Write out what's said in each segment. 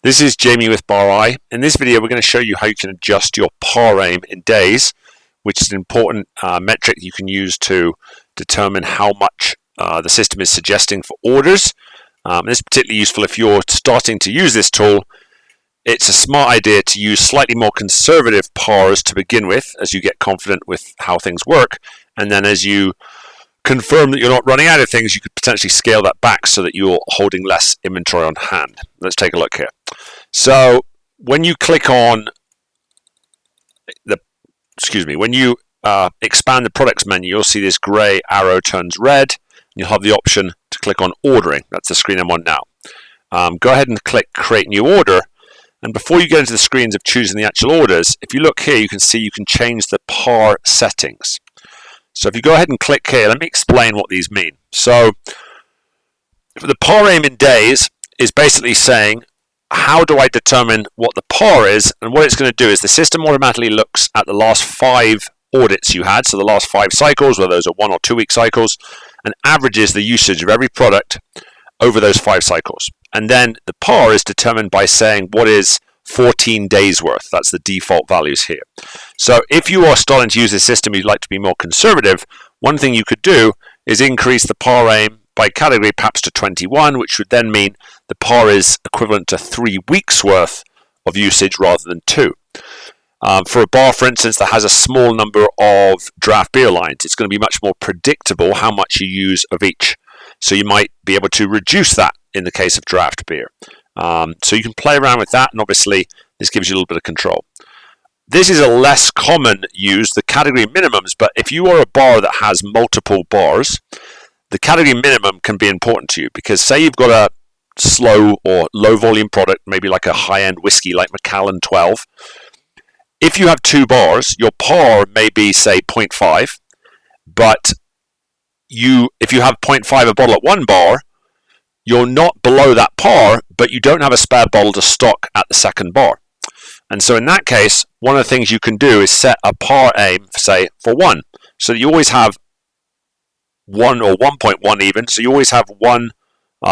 This is Jamie with Bar. In this video, we're going to show you how you can adjust your par aim in days, which is an important metric you can use to determine how much the system is suggesting for orders. This is particularly useful if you're starting to use this tool. It's a smart idea to use slightly more conservative pars to begin with, as you get confident with how things work, and then as you confirm that you're not running out of things, you could potentially scale that back so that you're holding less inventory on hand. Let's take a look here. So when you click on when you expand the products menu, you'll see this gray arrow turns red. You'll have the option to click on ordering. That's the screen I'm on now. Go ahead and click create new order. And before you get into the screens of choosing the actual orders, if you look here, you can see you can change the par settings. So if you go ahead and click here, let me explain what these mean. So the par aim in days is basically saying, how do I determine what the par is? And what it's going to do is the system automatically looks at the last 5 audits you had, so the last 5 cycles, whether those are 1 or 2 week cycles, and averages the usage of every product over those 5 cycles. And then the par is determined by saying what is 14 days worth. That's the default values here. So if you are starting to use this system, you'd like to be more conservative, one thing you could do is increase the par aim by category perhaps to 21, which would then mean the par is equivalent to 3 weeks worth of usage rather than 2. For a bar, for instance, that has a small number of draft beer lines, it's going to be much more predictable how much you use of each. So you might be able to reduce that in the case of draft beer. So you can play around with that, and obviously this gives you a little bit of control. This is a less common use, the category minimums, but if you are a bar that has multiple bars, the category minimum can be important to you, because say you've got a slow or low volume product, maybe like a high-end whiskey like Macallan 12. If you have 2 bars, your par may be, say, 0.5, but if you have 0.5 a bottle at 1 bar, you're not below that par, but you don't have a spare bottle to stock at the second bar. And so in that case, one of the things you can do is set a par aim, say, for 1, so that you always have 1 or 1.1 even, so you always have 1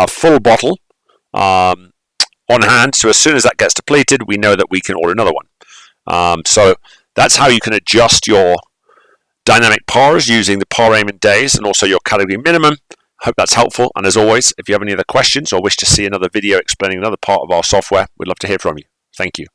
full bottle on hand, so as soon as that gets depleted, we know that we can order another one. So that's how you can adjust your dynamic pars using the par aim in days and also your category minimum. Hope that's helpful, and as always, if you have any other questions or wish to see another video explaining another part of our software, we'd love to hear from you. Thank you.